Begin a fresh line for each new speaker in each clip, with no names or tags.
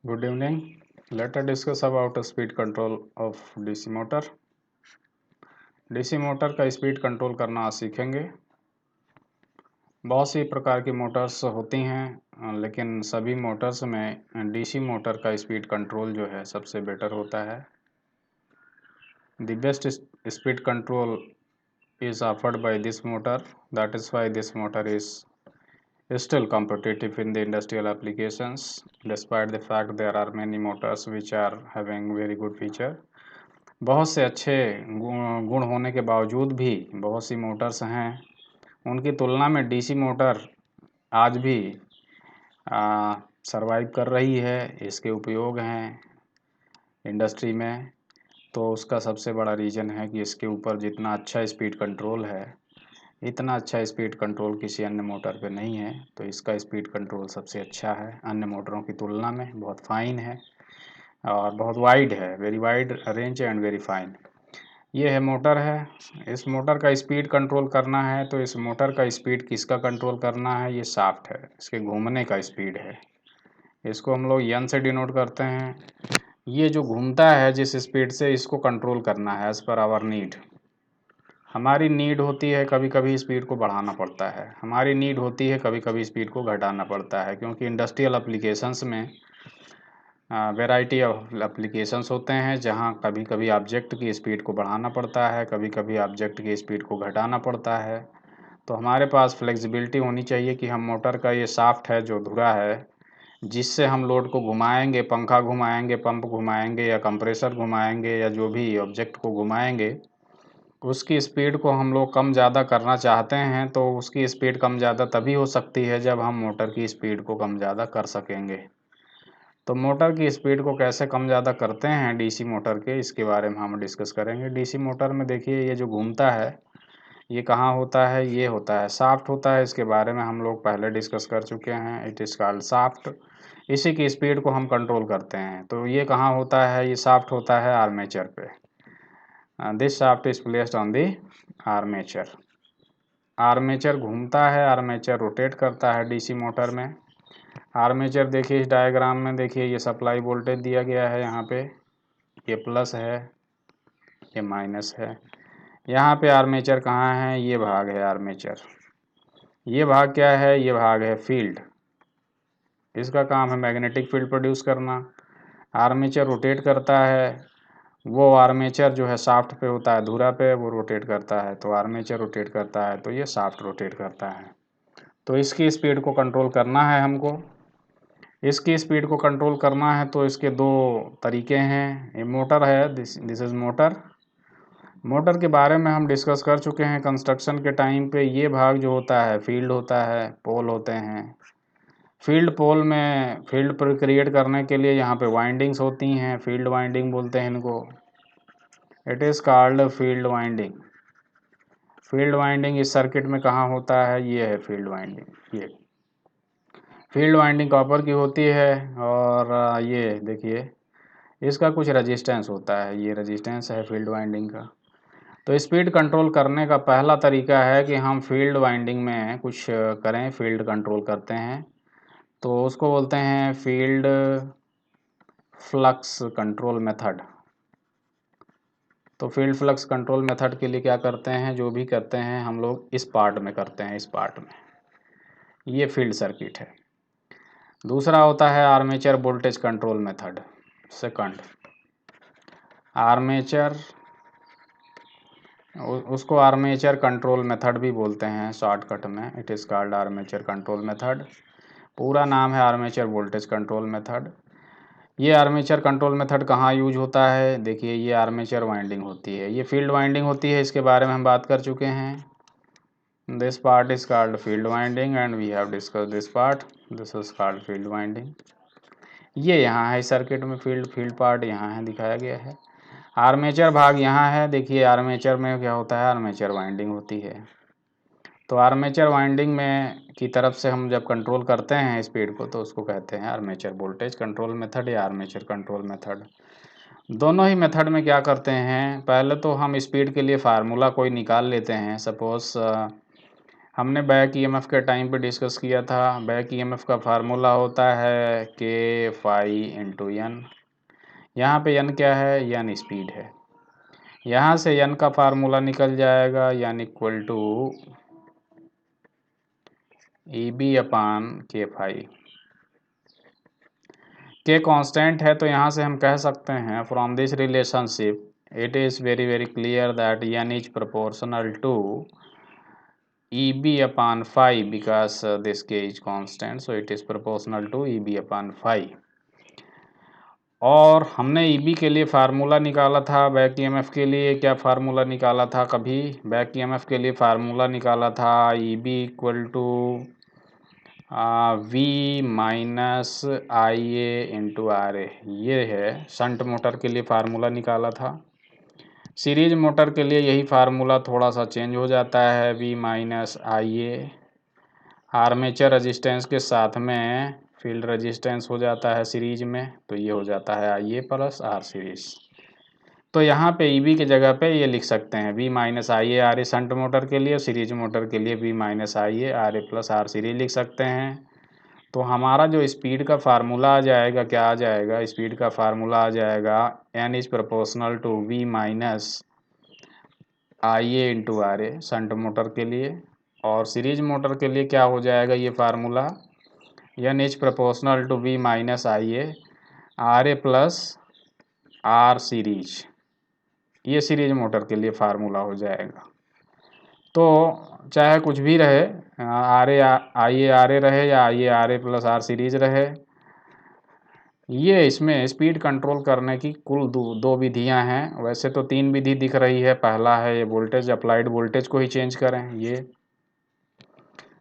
Good evening. Let us discuss about speed control of DC motor. DC motor का speed control करना आज सीखेंगे। बहुत सी प्रकार की मोटर्स होती हैं, लेकिन सभी मोटर्स में DC मोटर का स्पीड कंट्रोल जो है सबसे बेटर होता है। The best speed control is offered by this motor. That is why this motor is still competitive in the industrial applications, despite the fact there are many motors which are having very good feature. बहुत से अच्छे गुण होने के बावजूद भी बहुत सी Motors हैं, उनकी तुलना में डीसी मोटर आज भी सरवाइव कर रही है। इसके उपयोग हैं इंडस्ट्री में, तो उसका सबसे बड़ा रीज़न है कि इसके ऊपर जितना अच्छा स्पीड कंट्रोल है, इतना अच्छा स्पीड कंट्रोल किसी अन्य मोटर पे नहीं है। तो इसका स्पीड कंट्रोल सबसे अच्छा है अन्य मोटरों की तुलना में, बहुत फाइन है और बहुत वाइड है, very wide range and very fine. ये है मोटर है। इस मोटर का स्पीड कंट्रोल करना है तो इस मोटर का स्पीड किसका कंट्रोल करना है? ये शाफ्ट है, इसके घूमने का स्पीड है। इसको हम लोग एन से डिनोट करते हैं। ये जो घूमता है जिस स्पीड से, इसको कंट्रोल करना है एज़ पर आवर नीड। हमारी नीड होती है कभी कभी स्पीड को बढ़ाना पड़ता है, हमारी नीड होती है कभी कभी स्पीड को घटाना पड़ता है, क्योंकि इंडस्ट्रियल एप्लीकेशंस में वैरायटी ऑफ एप्लीकेशंस होते हैं जहां कभी कभी ऑब्जेक्ट की स्पीड को बढ़ाना पड़ता है, कभी कभी ऑब्जेक्ट की स्पीड को घटाना पड़ता है। तो हमारे पास फ्लेक्सिबिलिटी होनी चाहिए कि हम मोटर का ये शाफ्ट है जो धुरा है, जिससे हम लोड को घुमाएंगे, पंखा घुमाएंगे, पंप घुमाएंगे या कंप्रेसर घुमाएंगे या जो भी ऑब्जेक्ट को घुमाएंगे, उसकी स्पीड को हम लोग कम ज़्यादा करना चाहते हैं। तो उसकी स्पीड कम ज़्यादा तभी हो सकती है जब हम मोटर की स्पीड को कम ज़्यादा कर सकेंगे। तो मोटर की स्पीड को कैसे कम ज़्यादा करते हैं डीसी मोटर के, इसके बारे में हम डिस्कस करेंगे। डीसी मोटर में देखिए, ये जो घूमता है ये कहाँ होता है? ये होता है शाफ्ट होता है। इसके बारे में हम लोग पहले डिस्कस कर चुके हैं। It is called shaft. इसी की स्पीड को हम कंट्रोल करते हैं। तो ये कहाँ होता है? ये शाफ्ट होता है आर्मेचर पे। This shaft is placed on the armature. Armature घूमता है, आर्मेचर रोटेट करता है डीसी मोटर में। आर्मेचर देखिए, इस डायग्राम में देखिए, ये सप्लाई वोल्टेज दिया गया है, यहाँ पे ये प्लस है, ये माइनस है। यहाँ पे आर्मेचर कहाँ है? ये भाग है आर्मेचर। ये भाग क्या है? ये भाग है फील्ड। इसका काम है मैग्नेटिक फील्ड प्रोड्यूस करना। आर्मेचर रोटेट करता है, वो आर्मेचर जो है शाफ्ट पे होता है, धुरा पे, वो रोटेट करता है। तो आर्मेचर रोटेट करता है तो ये शाफ्ट रोटेट करता है। तो इसकी स्पीड को कंट्रोल करना है हमको। इसकी स्पीड को कंट्रोल करना है तो इसके दो तरीके हैं। ये मोटर है, दिस इज मोटर। मोटर के बारे में हम डिस्कस कर चुके हैं कंस्ट्रक्शन के टाइम पे। ये भाग जो होता है फील्ड होता है, पोल होते हैं। फील्ड पोल में फील्ड पर क्रिएट करने के लिए यहाँ पे वाइंडिंग्स होती हैं, फील्ड वाइंडिंग बोलते हैं इनको। It is called field winding. Field winding इस सर्किट में कहाँ होता है? ये है फील्ड वाइंडिंग। ये फील्ड वाइंडिंग कॉपर की होती है और ये देखिए, इसका कुछ रेजिस्टेंस होता है, ये रेजिस्टेंस है फील्ड वाइंडिंग का। तो स्पीड कंट्रोल करने का पहला तरीका है कि हम फील्ड वाइंडिंग में कुछ करें, फील्ड कंट्रोल करते हैं, तो उसको बोलते हैं फील्ड फ्लक्स कंट्रोल मेथड। तो फील्ड फ्लक्स कंट्रोल मेथड के लिए क्या करते हैं? जो भी करते हैं हम लोग इस पार्ट में करते हैं, इस पार्ट में। ये फील्ड सर्किट है। दूसरा होता है armature voltage control method. Second, armature, उसको आर्मेचर कंट्रोल मेथड भी बोलते हैं शॉर्टकट में। It is called armature control method. पूरा नाम है आर्मेचर वोल्टेज कंट्रोल मेथड। ये आर्मेचर कंट्रोल मेथड कहाँ यूज होता है? देखिए, ये आर्मेचर वाइंडिंग होती है, ये फील्ड वाइंडिंग होती है, इसके बारे में हम बात कर चुके हैं। This part is called field winding and we have discuss this part. This is called field winding. ये यहाँ है सर्किट में, फील्ड पार्ट यहाँ है, दिखाया गया है। आर्मेचर भाग यहाँ है। देखिए, आर्मेचर में क्या होता है? आर्मेचर वाइंडिंग होती है। तो आर्मेचर वाइंडिंग में की तरफ से हम जब कंट्रोल करते हैं स्पीड को, तो उसको कहते हैं आर्मेचर वोल्टेज कंट्रोल मेथड या आर्मेचर कंट्रोल मेथड। दोनों ही मेथड में क्या करते हैं? पहले तो हम स्पीड के लिए फार्मूला कोई निकाल लेते हैं। सपोज हमने बैक ईएमएफ के टाइम पे डिस्कस किया था। बैक ईएमएफ का फार्मूला होता है के फाई इंटू एन। यहाँ पे एन क्या है? एन स्पीड है। यहाँ से एन का फार्मूला निकल जाएगा, N equal to E B upon K phi. के कांस्टेंट है तो यहाँ से हम कह सकते हैं from this relationship it is very very clear that N is proportional to E B upon phi because this K is constant, so it is proportional to E B upon phi. और हमने E B के लिए formula निकाला था, back EMF के लिए क्या formula निकाला था? कभी बैक ईएमएफ के लिए फार्मूला निकाला था E B equal to V minus I A into R A. ये है शंट मोटर के लिए फार्मूला निकाला था। सीरीज मोटर के लिए यही फार्मूला थोड़ा सा चेंज हो जाता है, V minus I A. Armature resistance के साथ में फील्ड रेजिस्टेंस हो जाता है सीरीज में, तो ये हो जाता है आई ए प्लस आर सीरीज। तो यहाँ पे ई बी की जगह पे ये लिख सकते हैं V minus I A R A shunt motor के लिए, सीरीज मोटर के लिए V minus I A R A plus R series लिख सकते हैं। तो हमारा जो स्पीड का फार्मूला आ जाएगा, क्या आ जाएगा? स्पीड का फार्मूला आ जाएगा N is proportional to V minus I A into R A shunt motor के लिए। और सीरीज मोटर के लिए क्या हो जाएगा ये formula? N is proportional to V minus I A R A plus R series. ये सीरीज मोटर के लिए फार्मूला हो जाएगा। तो चाहे कुछ भी रहे, R A I A R A रहे या I A R A plus R series रहे, ये इसमें स्पीड कंट्रोल करने की कुल दो विधियां हैं। वैसे तो तीन विधि दिख रही है। पहला है ये वोल्टेज, अप्लाइड वोल्टेज को ही चेंज करें। ये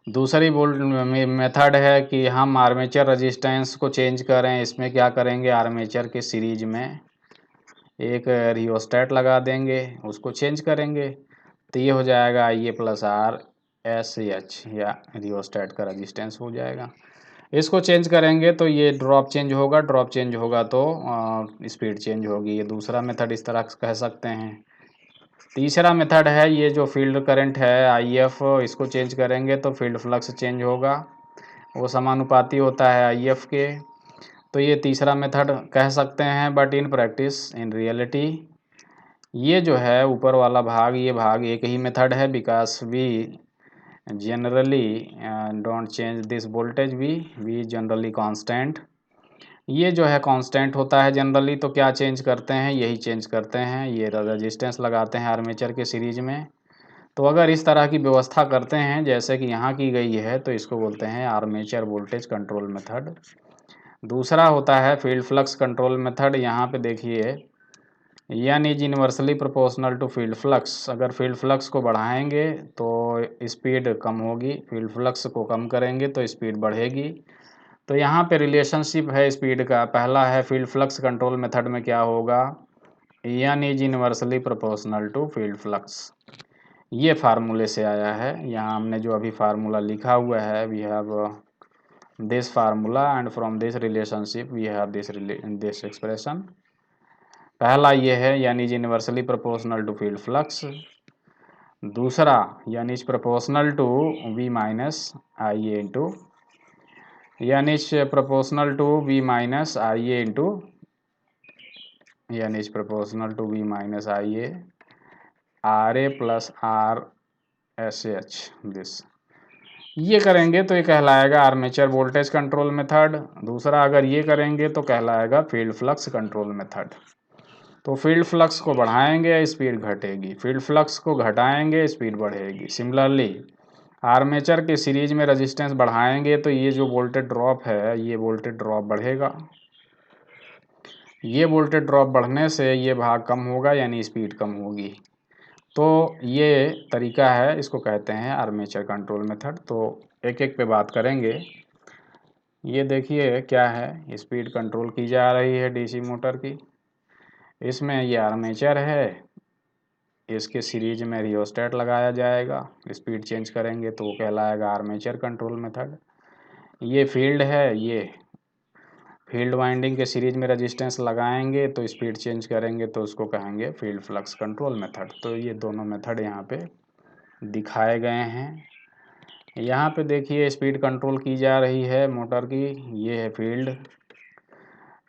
दूसरी मेथड है कि हम आर्मेचर रेजिस्टेंस को चेंज करें। इसमें क्या करेंगे? आर्मेचर के सीरीज में एक रियोस्टेट लगा देंगे, उसको चेंज करेंगे, तो ये हो जाएगा आई A plus R S H, या रियोस्टेट का रेजिस्टेंस हो जाएगा। इसको चेंज करेंगे तो ये ड्रॉप चेंज होगा, ड्रॉप चेंज होगा तो स्पीड चेंज होगी। ये दूसरा मेथड इस तरह कह सकते हैं। तीसरा मेथड है ये जो फील्ड करंट है आई एफ, इसको चेंज करेंगे तो फील्ड फ्लक्स चेंज होगा, वो समानुपाती होता है आई एफ के। तो ये तीसरा मेथड कह सकते हैं। But in practice, in reality, ये जो है ऊपर वाला भाग, ये भाग एक ही मेथड है because we generally don't change this voltage, we generally constant. ये जो है कांस्टेंट होता है जनरली, तो क्या चेंज करते हैं? यही चेंज करते हैं, ये रेजिस्टेंस लगाते हैं आर्मेचर के सीरीज में। तो अगर इस तरह की व्यवस्था करते हैं जैसे कि यहाँ की गई है, तो इसको बोलते हैं आर्मेचर वोल्टेज कंट्रोल मेथड। दूसरा होता है फील्ड फ्लक्स कंट्रोल मेथड। यहाँ पे देखिए N is inversely proportional to field flux. अगर फील्ड फ्लक्स को बढ़ाएंगे तो स्पीड कम होगी, फील्ड फ्लक्स को कम करेंगे तो स्पीड बढ़ेगी। तो यहाँ पे रिलेशनशिप है स्पीड का। पहला है फील्ड फ्लक्स कंट्रोल मेथड में क्या होगा? N is inversely proportional to field flux. ये फार्मूले से आया है। यहाँ हमने जो अभी फार्मूला लिखा हुआ है, we have this formula and from this relationship we have this expression. पहला ये है यानी is inversely proportional to field flux. दूसरा यानी is proportional to V minus I A into, यानी is proportional to V minus I A into, यानी is proportional to V minus I A R A plus R S H this. ये करेंगे तो ये कहलाएगा armature voltage control method. दूसरा अगर ये करेंगे तो कहलाएगा फील्ड फ्लक्स कंट्रोल मेथड। तो फील्ड फ्लक्स को बढ़ाएंगे स्पीड घटेगी, फील्ड फ्लक्स को घटाएंगे स्पीड बढ़ेगी। सिमिलरली आर्मेचर के सीरीज में रेजिस्टेंस बढ़ाएंगे तो ये जो वोल्टेज ड्रॉप है, ये वोल्टेज ड्रॉप बढ़ेगा। ये वोल्टेज ड्रॉप बढ़ने से ये भाग कम होगा यानी स्पीड कम होगी। तो ये तरीका है, इसको कहते हैं आर्मेचर कंट्रोल मेथड। तो एक एक पे बात करेंगे। ये देखिए क्या है, स्पीड कंट्रोल की जा रही है डीसी मोटर की। इसमें ये आर्मेचर है, इसके सीरीज में रियोस्टेट लगाया जाएगा, स्पीड चेंज करेंगे तो वो कहलाएगा आर्मेचर कंट्रोल मेथड। ये फील्ड है, ये फील्ड वाइंडिंग के सीरीज में रेजिस्टेंस लगाएंगे तो स्पीड चेंज करेंगे तो उसको कहेंगे फील्ड फ्लक्स कंट्रोल मेथड। तो ये दोनों मेथड यहाँ पे दिखाए गए हैं। यहाँ पे देखिए स्पीड कंट्रोल की जा रही है मोटर की। ये है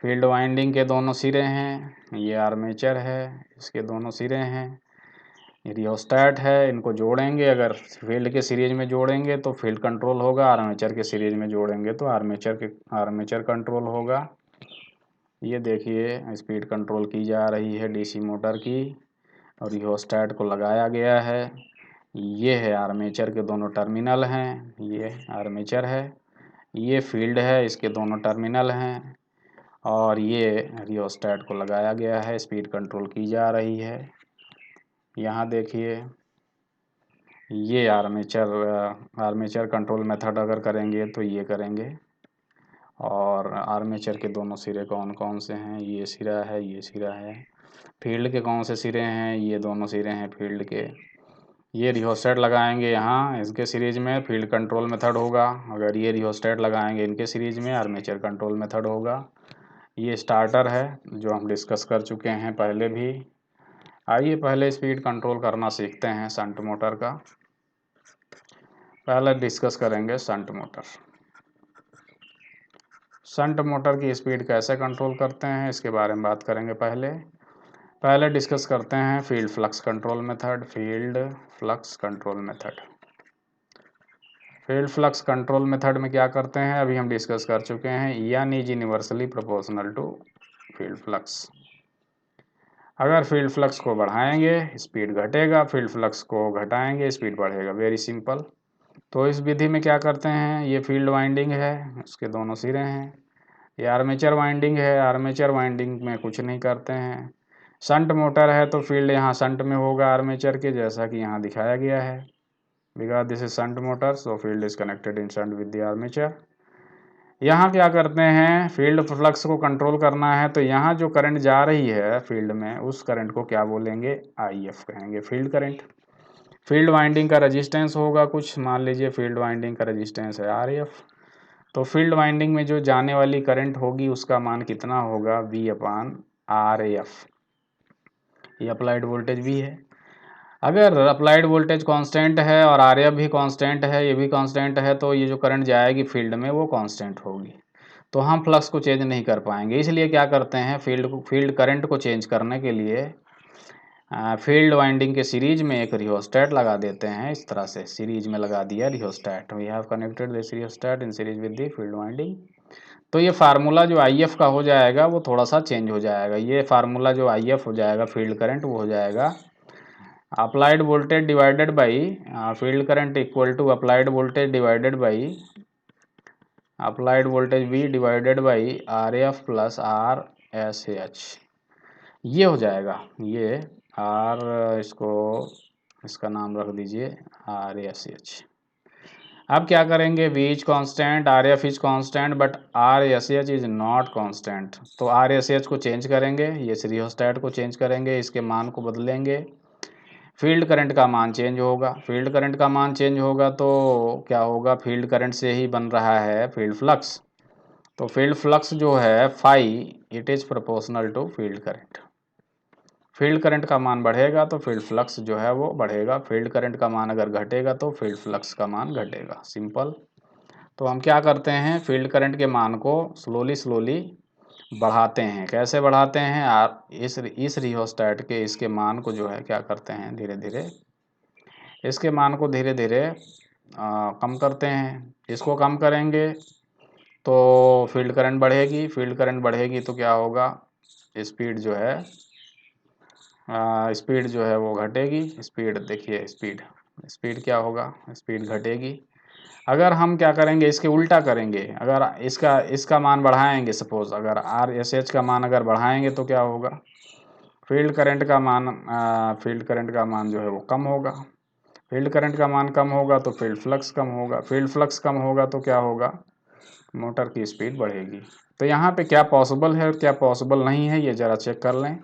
फील्ड वाइंडिंग के दोनों सिरे हैं, ये आर्मेचर है, इसके दोनों सिरे हैं, ये रियोस्टैट है। इनको जोड़ेंगे, अगर फील्ड के सीरीज में जोड़ेंगे तो फील्ड कंट्रोल होगा, आर्मेचर के सीरीज में जोड़ेंगे तो आर्मेचर कंट्रोल होगा। ये देखिए स्पीड कंट्रोल की जा रही है डीसी मोटर की, और रियोस्टैट को लगाया गया है। ये है आर्मेचर के दोनों टर्मिनल हैं, ये आर्मेचर है, ये फील्ड है, इसके दोनों टर्मिनल हैं, और ये रियोस्टैट को लगाया गया है, स्पीड कंट्रोल की जा रही है। यहाँ देखिए ये आर्मेचर कंट्रोल मेथड अगर करेंगे तो ये करेंगे, और आर्मेचर के दोनों सिरे कौन कौन से हैं, ये सिरा है, ये सिरा है। फील्ड के कौन से सिरे हैं, ये दोनों सिरे हैं फील्ड के। ये रियोस्टेट लगाएंगे यहाँ इसके सीरीज में, फील्ड कंट्रोल मेथड होगा। अगर ये रियोस्टेट लगाएंगे इनके सीरीज में, आर्मेचर कंट्रोल मेथड होगा। ये स्टार्टर है जो हम डिस्कस कर चुके हैं पहले भी। आइए पहले स्पीड कंट्रोल करना सीखते हैं शंट मोटर का। पहले डिस्कस करेंगे शंट मोटर। शंट मोटर की स्पीड कैसे कंट्रोल करते हैं इसके बारे में बात करेंगे। पहले डिस्कस करते हैं field flux control method. Field flux control में क्या करते हैं अभी हम डिस्कस कर चुके हैं। N is universally proportional to field flux. अगर फील्ड फ्लक्स को बढ़ाएंगे स्पीड घटेगा, फील्ड फ्लक्स को घटाएंगे स्पीड बढ़ेगा, वेरी सिंपल। तो इस विधि में क्या करते हैं, ये फील्ड वाइंडिंग है, उसके दोनों सिरे हैं। ये आर्मेचर वाइंडिंग है, आर्मेचर वाइंडिंग में कुछ नहीं करते हैं। शंट मोटर है तो फील्ड यहाँ शंट में होगा आर्मेचर के, जैसा कि यहाँ दिखाया गया है। Because this is shunt motor so field is connected in shunt with the armature. यहाँ क्या करते हैं, फील्ड फ्लक्स को कंट्रोल करना है तो यहाँ जो करंट जा रही है फील्ड में उस करंट को क्या बोलेंगे, IF कहेंगे, फील्ड करंट। फील्ड वाइंडिंग का रेजिस्टेंस होगा कुछ, मान लीजिए फील्ड वाइंडिंग का रेजिस्टेंस है RF। तो फील्ड वाइंडिंग में जो जाने वाली करंट होगी उसका मान कितना होगा, V/RF। ये अप्लाइड वोल्टेज भी है। अगर अप्लाइड वोल्टेज कांस्टेंट है और RF भी कांस्टेंट है, ये भी कांस्टेंट है, तो ये जो करंट जाएगी फील्ड में वो कांस्टेंट होगी, तो हम फ्लक्स को चेंज नहीं कर पाएंगे। इसलिए क्या करते हैं, फील्ड करंट को चेंज करने के लिए फील्ड वाइंडिंग के सीरीज में एक रियोस्टेट लगा देते हैं। इस तरह से सीरीज में लगा दिया rheostat, we have connected this rheostat in series with the field winding. तो ये फार्मूला जो IF का हो जाएगा वो थोड़ा सा चेंज हो जाएगा। ये फार्मूला जो IF हो जाएगा फील्ड करंट, वो हो जाएगा applied voltage divided by field current equal to applied voltage divided by V divided by RF plus RSH। ये हो जाएगा, ये इसका नाम रख दीजिए RSH। अब क्या करेंगे, V is constant, RF is constant, but RSH is not constant. तो RSH को चेंज करेंगे, ये रियोस्टेट को चेंज करेंगे, इसके मान को बदलेंगे, फील्ड करंट का मान चेंज होगा। फील्ड करंट का मान चेंज होगा तो क्या होगा, फील्ड करंट से ही बन रहा है फील्ड फ्लक्स, तो फील्ड फ्लक्स जो है phi it is proportional to field current. Field current का मान बढ़ेगा तो फील्ड फ्लक्स जो है वो बढ़ेगा, फील्ड करंट का मान अगर घटेगा तो फील्ड फ्लक्स का मान घटेगा, सिंपल। तो हम क्या करते हैं, फील्ड करंट के मान को स्लोली बढ़ाते हैं। कैसे बढ़ाते हैं, आप इस रियोस्टेट के इसके मान को जो है क्या करते हैं, धीरे धीरे इसके मान को धीरे धीरे कम करते हैं। इसको कम करेंगे तो फील्ड करंट बढ़ेगी, फील्ड करंट बढ़ेगी तो क्या होगा, स्पीड जो है वो घटेगी। स्पीड देखिए, स्पीड क्या होगा, स्पीड घटेगी। अगर हम क्या करेंगे, इसके उल्टा करेंगे, अगर इसका मान बढ़ाएंगे, सपोज अगर RSH का मान अगर बढ़ाएंगे तो क्या होगा, फील्ड करंट का मान जो है वो कम होगा। फील्ड करंट का मान कम होगा तो फील्ड फ्लक्स कम होगा, फील्ड फ्लक्स कम होगा तो क्या होगा, मोटर की स्पीड बढ़ेगी। तो यहाँ पे क्या पॉसिबल है और क्या पॉसिबल नहीं है ये ज़रा चेक कर लें।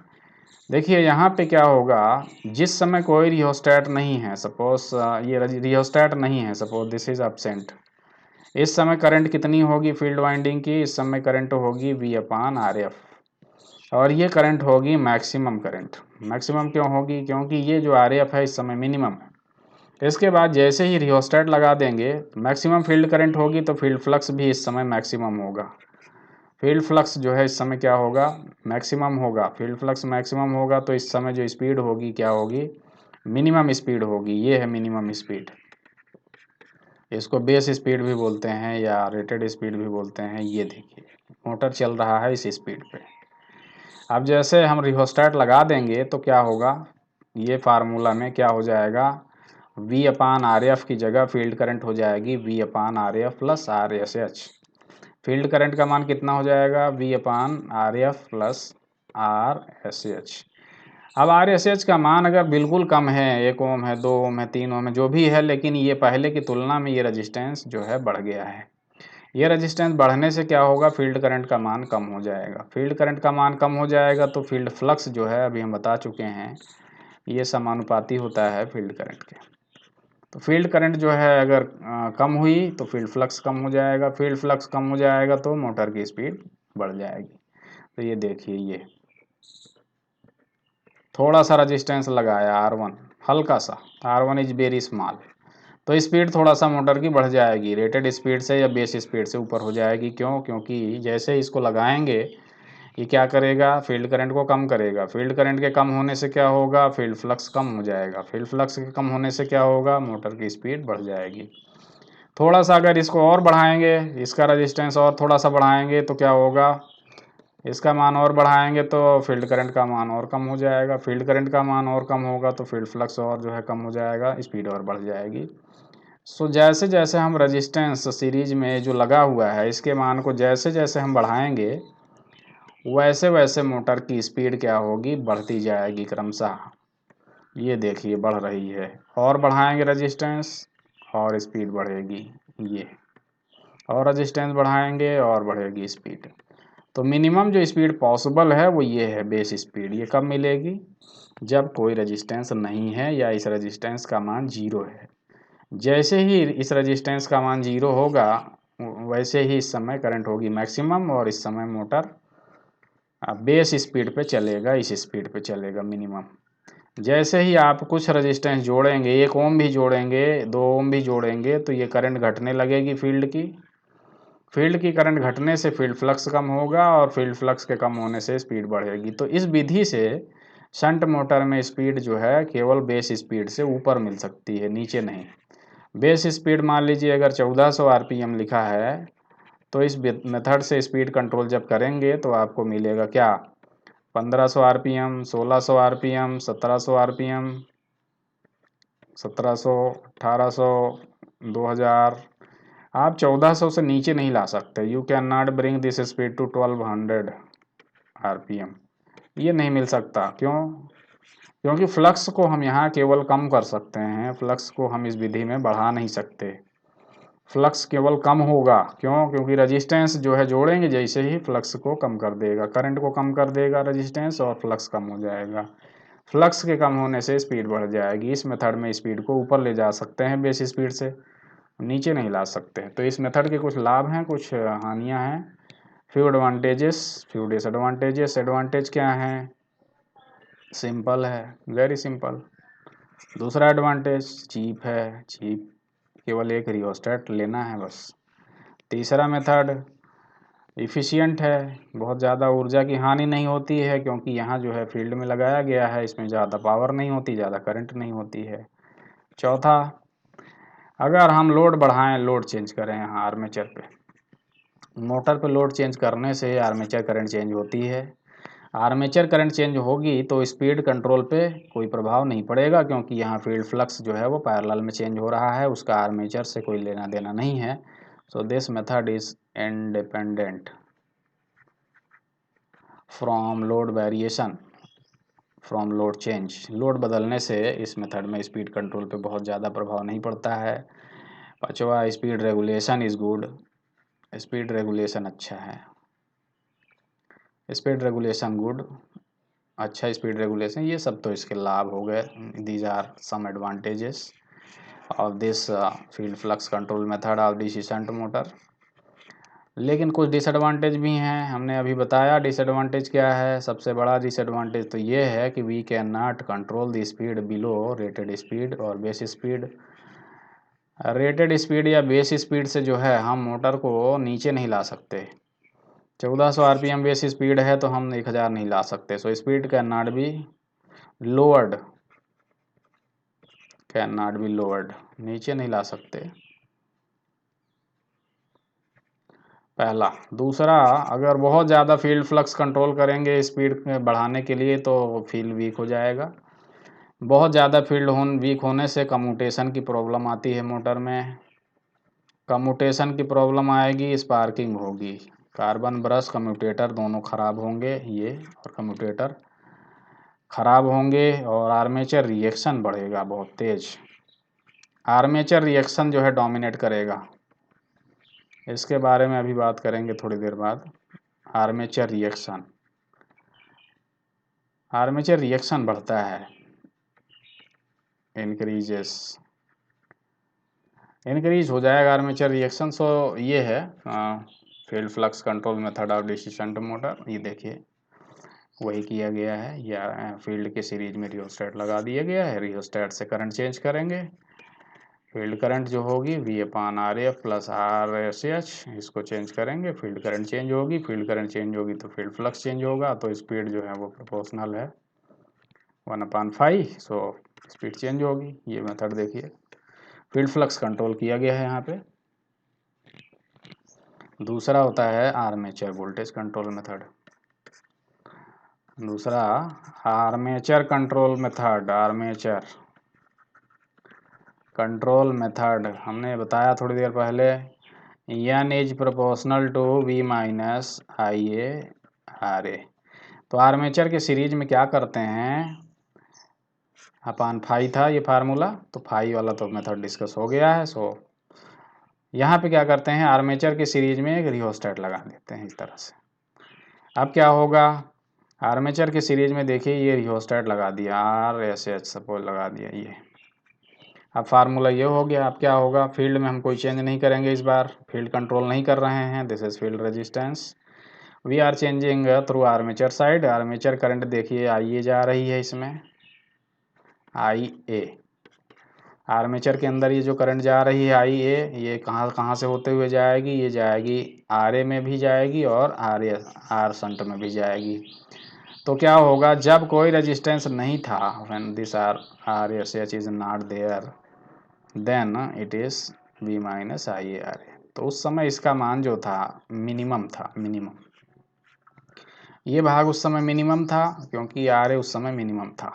देखिए यहाँ पे क्या होगा, जिस समय कोई रियोस्टेट नहीं है, सपोज ये रियोस्टेट नहीं है, सपोज दिस इज एब्सेंट, इस समय करंट कितनी होगी फील्ड वाइंडिंग की, इस समय करंट होगी V/RF, और ये करंट होगी मैक्सिमम करंट। मैक्सिमम क्यों होगी, क्योंकि ये जो RF है इस समय मिनिमम है, इसके बाद जैसे ही रियोस्टेट लगा देंगे, मैक्सिमम फील्ड करंट होगी तो फील्ड फ्लक्स भी इस समय मैक्सिमम होगा। फील्ड फ्लक्स जो है इस समय क्या होगा, मैक्सिमम होगा। फील्ड फ्लक्स मैक्सिमम होगा तो इस समय जो स्पीड होगी क्या होगी, मिनिमम स्पीड होगी। ये है मिनिमम स्पीड, इसको बेस स्पीड भी बोलते हैं या रेटेड स्पीड भी बोलते हैं। ये देखिए मोटर चल रहा है इस स्पीड पे। अब जैसे हम रिहोस्टेट लगा देंगे तो क्या होगा, ये फार्मूला में क्या हो जाएगा, V अपान आर एफ की जगह फील्ड करंट हो जाएगी V upon R F plus R S H. Field current का मान कितना हो जाएगा, V upon R F plus R S H. अब आर एस एच का मान अगर बिल्कुल कम है, 1 ओम है, 2 ओम है, 3 ओम है, जो भी है, लेकिन ये पहले की तुलना में ये रजिस्टेंस जो है बढ़ गया है। ये रजिस्टेंस बढ़ने से क्या होगा, फील्ड करंट का मान कम हो जाएगा। फील्ड करंट का मान कम हो जाएगा तो फील्ड फ्लक्स जो है, अभी हम बता चुके हैं, ये समानुपाती होता है फील्ड करंट के। तो फील्ड करंट जो है अगर कम हुई तो फील्ड फ्लक्स कम हो जाएगा। फील्ड फ्लक्स कम हो जाएगा तो मोटर की स्पीड बढ़ जाएगी। तो ये देखिए, ये थोड़ा सा रजिस्टेंस लगाया R1, हल्का सा, R1 इज वेरी स्मॉल, तो स्पीड थोड़ा सा मोटर की बढ़ जाएगी, रेटेड स्पीड से या बेस स्पीड से ऊपर हो जाएगी। क्यों, क्योंकि जैसे इसको लगाएंगे ये क्या करेगा, फील्ड करंट को कम करेगा। फील्ड करंट के कम होने से क्या होगा, फील्ड फ्लक्स कम हो जाएगा। फील्ड फ्लक्स के कम होने से क्या होगा, मोटर की स्पीड बढ़ जाएगी। थोड़ा सा अगर इसको और बढ़ाएंगे, इसका रजिस्टेंस और थोड़ा सा बढ़ाएंगे तो क्या होगा, इसका मान और बढ़ाएंगे तो फील्ड करंट का मान और कम हो जाएगा। फील्ड करंट का मान और कम होगा तो फील्ड फ्लक्स और जो है कम हो जाएगा, स्पीड और बढ़ जाएगी। सो जैसे जैसे हम रजिस्टेंस सीरीज में जो लगा हुआ है इसके मान को जैसे जैसे हम बढ़ाएंगे वैसे वैसे मोटर की स्पीड क्या होगी, बढ़ती जाएगी क्रमशः। ये देखिए बढ़ रही है, और बढ़ाएंगे रजिस्टेंस और स्पीड बढ़ेगी। ये और रजिस्टेंस बढ़ाएंगे और बढ़ेगी स्पीड। तो मिनिमम जो स्पीड पॉसिबल है वो ये है बेस स्पीड। ये कब मिलेगी, जब कोई रजिस्टेंस नहीं है या इस रजिस्टेंस का मान 0 है। जैसे ही इस रजिस्टेंस का मान 0 होगा वैसे ही इस समय करंट होगी मैक्सिमम, और इस समय मोटर बेस स्पीड पे चलेगा, इस स्पीड पे चलेगा मिनिमम। जैसे ही आप कुछ रजिस्टेंस जोड़ेंगे, 1 ओम भी जोड़ेंगे, 2 ओम भी जोड़ेंगे, तो ये करंट घटने लगेगी। फील्ड की करंट घटने से फील्ड फ्लक्स कम होगा और फील्ड फ्लक्स के कम होने से स्पीड बढ़ेगी। तो इस विधि से शंट मोटर में स्पीड जो है केवल बेस स्पीड से ऊपर मिल सकती है, नीचे नहीं। बेस स्पीड मान लीजिए अगर 1400 आरपीएम लिखा है तो इस मेथड से स्पीड कंट्रोल जब करेंगे तो आपको मिलेगा क्या, 1500 आरपीएम, 1600 आरपीएम, 1700 आरपीएम, 1700, 1800, 2000। आप 1400 से नीचे नहीं ला सकते। You can not bring this speed to 1200 RPM. ये नहीं मिल सकता। क्यों, क्योंकि फ्लक्स को हम यहाँ केवल कम कर सकते हैं, फ्लक्स को हम इस विधि में बढ़ा नहीं सकते। फ्लक्स केवल कम होगा। क्यों, क्योंकि रजिस्टेंस जो है जोड़ेंगे जैसे ही फ्लक्स को कम कर देगा, करंट को कम कर देगा रजिस्टेंस, और फ्लक्स कम हो जाएगा। फ्लक्स के कम होने से स्पीड बढ़ जाएगी। इस मेथड में स्पीड को ऊपर ले जा सकते हैं बेस स्पीड से, नीचे नहीं ला सकते हैं। तो इस मेथड के कुछ लाभ हैं, कुछ हानियां हैं। Few advantages, few disadvantages. Advantage क्या हैं, सिंपल है, वेरी सिंपल। दूसरा एडवांटेज चीप है, चीप, केवल एक रियोस्टेट लेना है बस। तीसरा मेथड इफ़िशियंट है, बहुत ज़्यादा ऊर्जा की हानि नहीं होती है, क्योंकि यहाँ जो है फील्ड में लगाया गया है, इसमें ज़्यादा पावर नहीं होती, ज़्यादा करंट नहीं होती है। चौथा, अगर हम लोड बढ़ाएं, लोड चेंज करें यहाँ आर्मेचर पे, मोटर पे लोड चेंज करने से आर्मेचर करंट चेंज होती है। आर्मेचर करंट चेंज होगी तो स्पीड कंट्रोल पे कोई प्रभाव नहीं पड़ेगा, क्योंकि यहाँ फील्ड फ्लक्स जो है वो पैरेलल में चेंज हो रहा है, उसका आर्मेचर से कोई लेना देना नहीं है। So this method is independent from load variation, from load change. Load बदलने से इस मेथड में स्पीड कंट्रोल पे बहुत ज़्यादा प्रभाव नहीं पड़ता है। पाँचवा, speed regulation is good, speed regulation अच्छा है, स्पीड रेगुलेशन गुड, अच्छा स्पीड रेगुलेशन। ये सब तो इसके लाभ हो गए। These are some advantages of this field flux control method of DC shunt motor. लेकिन कुछ डिसएडवांटेज भी हैं, हमने अभी बताया। डिसएडवांटेज क्या है, सबसे बड़ा डिसएडवांटेज तो ये है कि we can not control the speed below rated speed और बेस स्पीड। रेटेड स्पीड या बेस स्पीड से जो है हम मोटर को नीचे नहीं ला सकते। 1400 आरपीएम बेस स्पीड है तो हम 1000 नहीं ला सकते। So speed can not be lowered, can not be lowered, नीचे नहीं ला सकते, पहला। दूसरा, अगर बहुत ज़्यादा फील्ड फ्लक्स कंट्रोल करेंगे स्पीड बढ़ाने के लिए तो फील्ड वीक हो जाएगा। बहुत ज़्यादा फील्ड वीक होने से कम्यूटेशन की प्रॉब्लम आती है मोटर में। कम्यूटेशन की प्रॉब्लम आएगी, स्पार्किंग होगी, कार्बन ब्रश कम्यूटेटर दोनों खराब होंगे, ये और कम्यूटेटर खराब होंगे, और आर्मेचर रिएक्शन बढ़ेगा बहुत तेज। आर्मेचर रिएक्शन जो है डोमिनेट करेगा, इसके बारे में अभी बात करेंगे थोड़ी देर बाद। आर्मेचर रिएक्शन, आर्मेचर रिएक्शन बढ़ता है, इंक्रीज हो जाएगा आर्मेचर रिएक्शन। सो ये है field flux control method of DC shunt motor. ये देखिए वही किया गया है, या फील्ड के सीरीज में रियोस्टेट लगा दिया गया है, रियोस्टेट से करंट चेंज करेंगे। फील्ड करंट जो होगी V/RF प्लस RSH, इसको चेंज करेंगे, फील्ड करंट चेंज होगी, फील्ड करंट चेंज होगी तो फील्ड फ्लक्स चेंज होगा, तो स्पीड जो है वो प्रोपोर्शनल है 1/5। सो स्पीड चेंज होगी। ये मेथड देखिए फील्ड फ्लक्स कंट्रोल किया गया है यहाँ पे। दूसरा होता है आर्मेचर वोल्टेज कंट्रोल मेथड। दूसरा armature control method, armature control method हमने बताया थोड़ी देर पहले, N is proportional to V minus IA/RA। तो आर्मेचर के सीरीज में क्या करते हैं, अपान फाई था ये फार्मूला, तो फाई वाला तो मेथड डिस्कस हो गया है। सो यहाँ पे क्या करते हैं, आर्मेचर के सीरीज में एक रियोस्टेट लगा देते हैं इस तरह से। अब क्या होगा, आर्मेचर के सीरीज में देखिए ये रियोस्टेट लगा दिया, RSH सपोज लगा दिया ये। अब फार्मूला ये हो गया। अब क्या होगा, फील्ड में हम कोई चेंज नहीं करेंगे, इस बार फील्ड कंट्रोल नहीं कर रहे हैं, this is field resistance, we are changing through armature side. Armature current देखिए IA जा रही है, इसमें IA, आर्मेचर के अंदर ये जो करंट जा रही है IA, ये कहाँ कहाँ से होते हुए जाएगी, ये जाएगी RA में भी जाएगी और R शंट में भी जाएगी। तो क्या होगा, जब कोई रेजिस्टेंस नहीं था, when this RSH is not there, then it is V minus IA/RA। तो उस समय इसका मान जो था मिनिमम था, मिनिमम, ये भाग उस समय मिनिमम था क्योंकि RA उस समय मिनिमम था,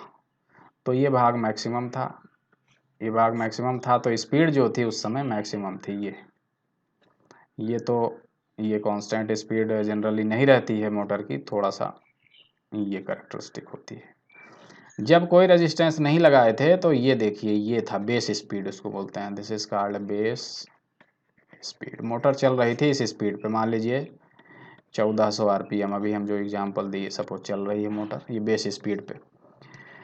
तो ये भाग मैक्सिमम था, ये भाग मैक्सिमम था, तो स्पीड जो थी उस समय मैक्सिमम थी। ये तो ये कांस्टेंट स्पीड जनरली नहीं रहती है मोटर की, थोड़ा सा ये कैरेक्टरिस्टिक होती है। जब कोई रेजिस्टेंस नहीं लगाए थे तो ये देखिए ये था बेस स्पीड, उसको बोलते हैं, this is called base speed. Motor चल रही थी इस स्पीड पे, मान लीजिए 1400 आरपीएम, अभी हम जो एग्जांपल दिए सपोज चल रही है मोटर, ये बेस स्पीड पे।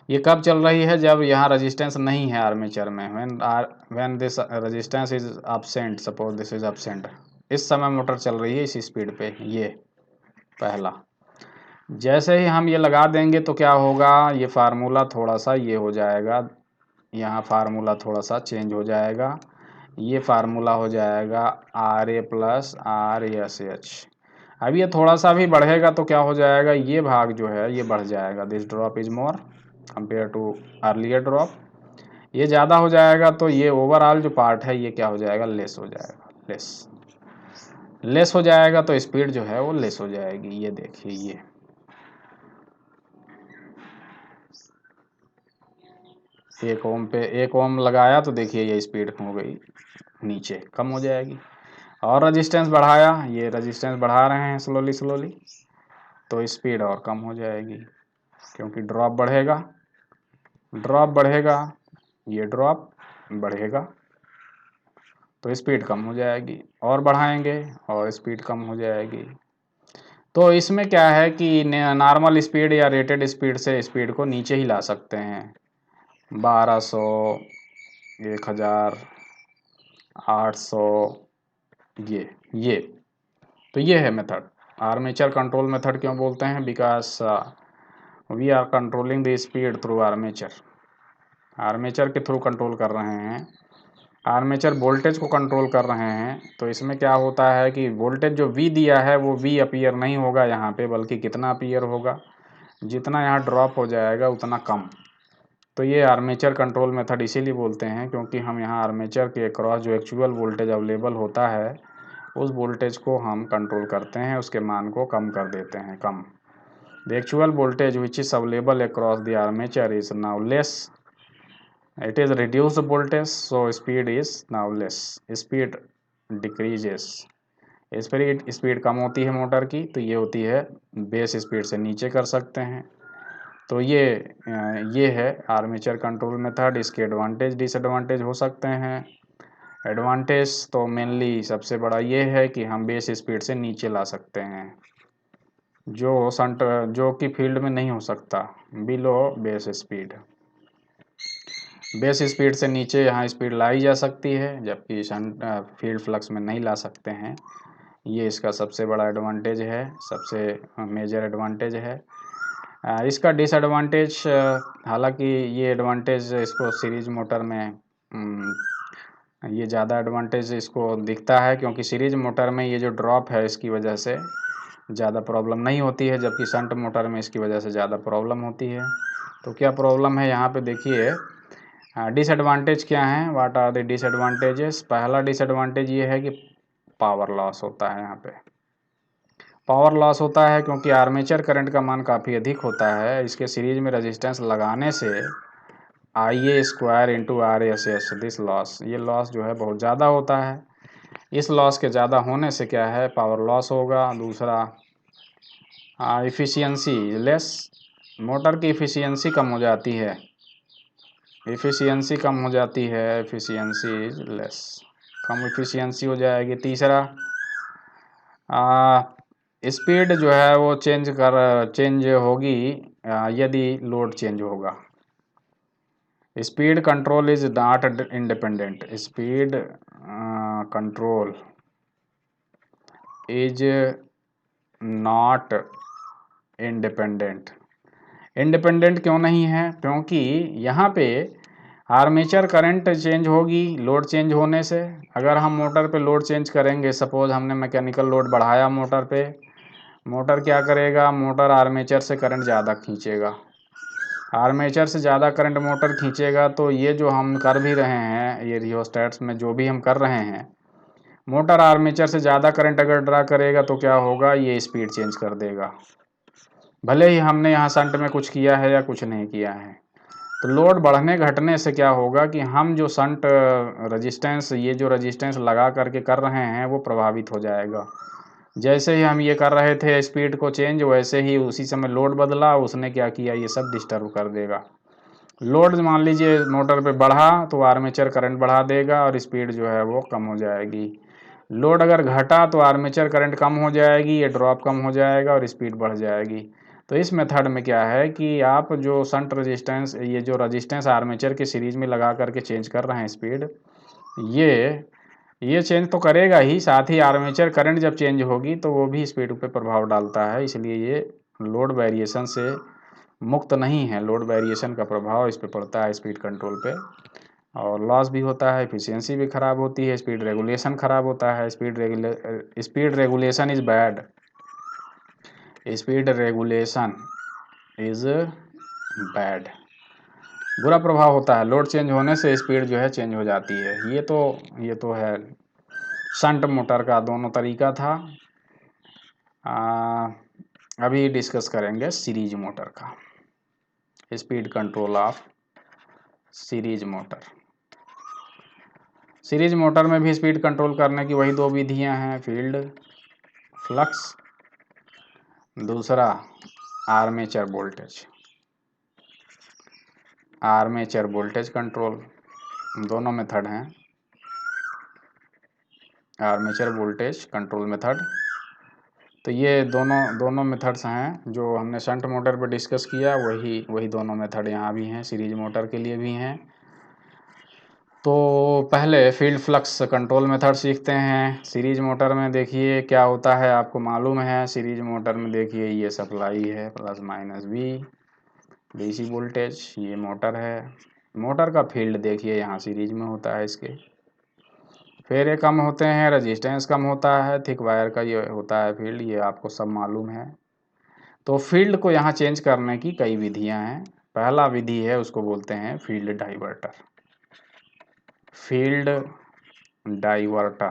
ये कब चल रही है, जब यहाँ रेजिस्टेंस नहीं है आर्मेचर में, when this resistance is absent, suppose this is absent, इस समय मोटर चल रही है इस स्पीड पे। ये पहला। जैसे ही हम ये लगा देंगे तो क्या होगा, ये फार्मूला थोड़ा सा ये हो जाएगा, यहाँ फार्मूला थोड़ा सा चेंज हो जाएगा, ये फार्मूला हो जाएगा RA प्लस RSH। अब ये थोड़ा सा भी बढ़ेगा तो क्या हो जाएगा, ये भाग जो है ये बढ़ जाएगा, this drop is more compare to earlier drop, ये ज़्यादा हो जाएगा, तो ये ओवरऑल जो पार्ट है ये क्या हो जाएगा, लेस हो जाएगा, लेस हो जाएगा, तो स्पीड जो है वो लेस हो जाएगी। ये देखिए ये 1 ओम पे 1 ओम लगाया तो देखिए ये स्पीड हो गई नीचे, कम हो जाएगी। और रेजिस्टेंस बढ़ाया, ये रेजिस्टेंस बढ़ा रहे हैं स्लोली स्लोली, तो स्पीड और कम हो जाएगी क्योंकि ड्रॉप बढ़ेगा, ड्रॉप बढ़ेगा, ये ड्रॉप बढ़ेगा तो स्पीड कम हो जाएगी, और बढ़ाएंगे और स्पीड कम हो जाएगी। तो इसमें क्या है कि नॉर्मल स्पीड या रेटेड स्पीड से स्पीड को नीचे ही ला सकते हैं, 1200, 1000, 800, ये तो ये है मेथड। आर्मेचर कंट्रोल मेथड क्यों बोलते हैं, because we are controlling the speed through armature, armature के थ्रू कंट्रोल कर रहे हैं आर्मेचर वोल्टेज को कंट्रोल कर रहे हैं, तो इसमें क्या होता है कि वोल्टेज जो V दिया है वो V अपीयर नहीं होगा यहाँ पे, बल्कि कितना अपीयर होगा, जितना यहाँ ड्रॉप हो जाएगा उतना कम। तो ये आर्मेचर कंट्रोल मेथड इसीलिए बोलते हैं क्योंकि हम यहाँ आर्मेचर के अक्रॉस जो एक्चुअल वोल्टेज अवेलेबल होता है उस वोल्टेज को हम कंट्रोल करते हैं, उसके मान को कम कर देते हैं, कम। The actual voltage which is available across the armature is now less, it is reduced voltage, so speed is now less, speed decreases। Speed कम होती है मोटर की, तो ये होती है बेस स्पीड से नीचे कर सकते हैं। तो ये है आर्मेचर कंट्रोल मेथड। इसके एडवांटेज डिसएडवांटेज हो सकते हैं। एडवांटेज तो मेनली सबसे बड़ा ये है कि हम बेस स्पीड से नीचे ला सकते हैं, जो कि फील्ड में नहीं हो सकता, below base speed. Base speed से नीचे यहाँ स्पीड लाई जा सकती है, जबकि फील्ड फ्लक्स में नहीं ला सकते हैं। ये इसका सबसे बड़ा एडवांटेज है, सबसे मेजर एडवांटेज है। इसका डिसएडवांटेज, हालांकि ये एडवांटेज इसको सीरीज मोटर में ये ज़्यादा एडवांटेज इसको दिखता है, क्योंकि सीरीज मोटर में ये जो ड्रॉप है इसकी वजह से ज़्यादा प्रॉब्लम नहीं होती है, जबकि शंट मोटर में इसकी वजह से ज़्यादा प्रॉब्लम होती है। तो क्या प्रॉब्लम है यहाँ पे देखिए, डिसएडवांटेज क्या हैं, व्हाट आर द डिसएडवांटेजेस। पहला डिसएडवांटेज ये है कि पावर लॉस होता है। यहाँ पे पावर लॉस होता है क्योंकि आर्मेचर करंट का मान काफ़ी अधिक होता है। इसके सीरीज में रेजिस्टेंस लगाने से IA² × RSS, दिस लॉस, ये लॉस जो है बहुत ज़्यादा होता है। इस लॉस के ज़्यादा होने से क्या है, पावर लॉस होगा। दूसरा, इफ़िशियंसी लेस, मोटर की इफ़िशियंसी कम हो जाती है, इफ़िशियंसी कम हो जाती है, efficiency is less, come efficiency हो जाएगी। तीसरा, स्पीड जो है वो चेंज होगी यदि लोड चेंज होगा। Speed control is not independent, speed control is not independent. Independent क्यों नहीं है, क्योंकि यहाँ पे आर्मेचर करंट चेंज होगी लोड चेंज होने से। अगर हम मोटर पे लोड चेंज करेंगे, सपोज हमने मैकेनिकल लोड बढ़ाया मोटर पे, मोटर क्या करेगा, मोटर आर्मेचर से करंट ज़्यादा खींचेगा। आर्मेचर से ज़्यादा करंट मोटर खींचेगा तो ये जो हम कर भी रहे हैं, ये रियोस्टेट्स में जो भी हम कर रहे हैं, मोटर आर्मेचर से ज़्यादा करंट अगर ड्रा करेगा तो क्या होगा, ये स्पीड चेंज कर देगा, भले ही हमने यहाँ शंट में कुछ किया है या कुछ नहीं किया है। तो लोड बढ़ने घटने से क्या होगा कि हम जो शंट रेजिस्टेंस, ये जो रेजिस्टेंस लगा करके कर रहे हैं वो प्रभावित हो जाएगा। जैसे ही हम ये कर रहे थे स्पीड को चेंज, वैसे ही उसी समय लोड बदला, उसने क्या किया, ये सब डिस्टर्ब कर देगा। लोड मान लीजिए मोटर पे बढ़ा तो आर्मेचर करंट बढ़ा देगा और स्पीड जो है वो कम हो जाएगी। लोड अगर घटा तो आर्मेचर करंट कम हो जाएगी, ये ड्रॉप कम हो जाएगा और स्पीड बढ़ जाएगी। तो इस मेथड में क्या है कि आप जो शंट रेजिस्टेंस, ये जो रेजिस्टेंस आर्मेचर के सीरीज में लगा करके चेंज कर रहे हैं स्पीड, ये चेंज तो करेगा ही, साथ ही आर्मेचर करंट जब चेंज होगी तो वो भी स्पीड पे प्रभाव डालता है। इसलिए ये लोड वेरिएशन से मुक्त नहीं है, लोड वेरिएशन का प्रभाव इस पे पड़ता है स्पीड कंट्रोल पे, और लॉस भी होता है, एफिशिएंसी भी खराब होती है, स्पीड रेगुलेशन खराब होता है। Speed regulation is bad, speed regulation is bad, बुरा प्रभाव होता है। लोड चेंज होने से स्पीड जो है चेंज हो जाती है। ये तो है शंट मोटर का दोनों तरीका था। अभी डिस्कस करेंगे सीरीज मोटर का, speed control of series motor. Series motor में भी स्पीड कंट्रोल करने की वही दो विधियां हैं, फील्ड फ्लक्स, दूसरा armature voltage, armature voltage control, दोनों मेथड हैं, आर्मेचर वोल्टेज कंट्रोल मेथड। तो ये दोनों मेथड्स हैं जो हमने शंट मोटर पर डिस्कस किया, वही दोनों मेथड यहाँ भी हैं, सीरीज मोटर के लिए भी हैं। तो पहले फील्ड फ्लक्स कंट्रोल मेथड सीखते हैं। सीरीज मोटर में देखिए क्या होता है, आपको मालूम है, सीरीज मोटर में देखिए ये सप्लाई है ±V DC वोल्टेज, ये मोटर है। मोटर का फील्ड देखिए यहाँ सीरीज में होता है इसके, फिर ये कम होते हैं, रेजिस्टेंस कम होता है, थिक वायर का ये होता है फील्ड, ये आपको सब मालूम है। तो फील्ड को यहाँ चेंज करने की कई विधियां हैं। पहला विधि है, उसको बोलते हैं फील्ड डाइवर्टर। फील्ड डाइवर्टर,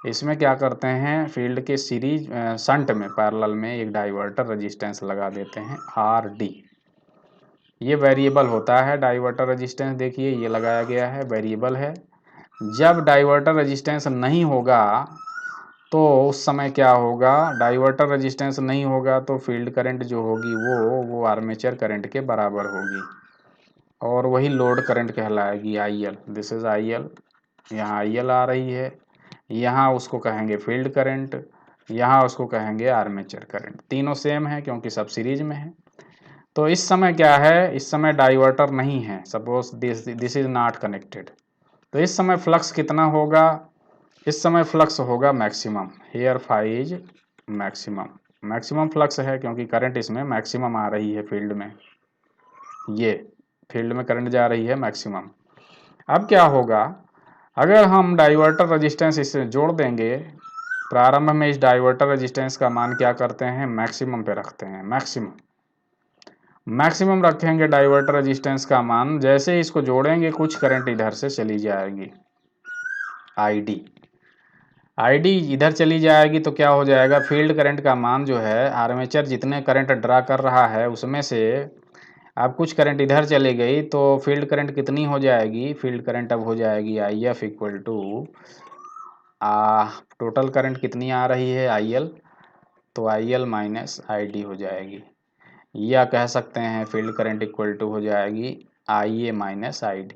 इसमें क्या करते हैं, फील्ड के सीरीज शंट में पैरेलल में एक डाइवर्टर रेजिस्टेंस लगा देते हैं आर डी। ये वेरिएबल होता है डाइवर्टर रेजिस्टेंस, देखिए ये लगाया गया है, वेरिएबल है। जब डाइवर्टर रेजिस्टेंस नहीं होगा तो उस समय क्या होगा, डाइवर्टर रेजिस्टेंस नहीं होगा तो फील्ड करंट जो होगी वो आर्मेचर करंट के बराबर होगी, और वही लोड करंट कहलाएगी I L. This is I L, यहाँ आई एल आ रही है, यहाँ उसको कहेंगे फील्ड करंट, यहाँ उसको कहेंगे आर्मेचर करंट। तीनों सेम है क्योंकि सब सीरीज में है। तो इस समय क्या है, इस समय डाइवर्टर नहीं है, suppose this is not connected, तो इस समय फ्लक्स कितना होगा, इस समय फ्लक्स होगा maximum, here phi is maximum, maximum flux है क्योंकि करंट इसमें मैक्सिमम आ रही है फील्ड में, ये फील्ड में करंट जा रही है मैक्सिमम। अब क्या होगा, अगर हम डाइवर्टर रेजिस्टेंस इससे जोड़ देंगे, प्रारंभ में इस डाइवर्टर रेजिस्टेंस का मान क्या करते हैं, मैक्सिमम पे रखते हैं, मैक्सिमम मैक्सिमम रखेंगे डाइवर्टर रेजिस्टेंस का मान, जैसे इसको जोड़ेंगे कुछ करंट इधर से चली जाएगी, आईडी, आईडी इधर चली जाएगी तो क्या हो जाएगा, फील्ड करंट का मान जो है, आर्मेचर जितने करंट ड्रा कर रहा है उसमें से अब कुछ करंट इधर चली गई तो फील्ड करंट कितनी हो जाएगी, फील्ड करंट अब हो जाएगी I F equal to total current कितनी आ रही है आई एल, तो I L minus I D हो जाएगी, या कह सकते हैं फील्ड करंट इक्वल टू हो जाएगी आई ए माइनस आई डी।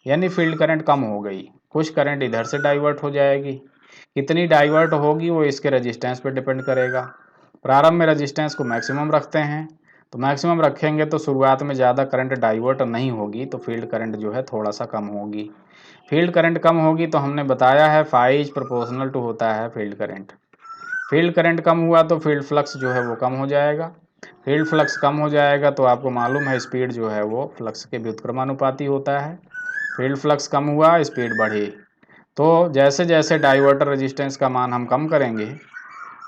यानी फील्ड करंट कम हो गई, कुछ करंट इधर से डाइवर्ट हो जाएगी, कितनी डाइवर्ट होगी वो इसके रेजिस्टेंस पर डिपेंड करेगा। प्रारंभ में रेजिस्टेंस को मैक्सिमम रखते हैं, तो मैक्सिमम रखेंगे तो शुरुआत में ज़्यादा करंट डाइवर्ट नहीं होगी, तो फील्ड करंट जो है थोड़ा सा कम होगी। फील्ड करंट कम होगी तो हमने बताया है फाई इज प्रोपोर्शनल टू होता है फील्ड करंट। फील्ड करंट कम हुआ तो फील्ड फ्लक्स जो है वो कम हो जाएगा, फील्ड फ्लक्स कम हो जाएगा तो आपको मालूम है स्पीड जो है वो फ्लक्स के व्युत्क्रमानुपाती होता है। फील्ड फ्लक्स कम हुआ, स्पीड बढ़ी, तो जैसे जैसे डाइवर्टर रेजिस्टेंस का मान हम कम करेंगे,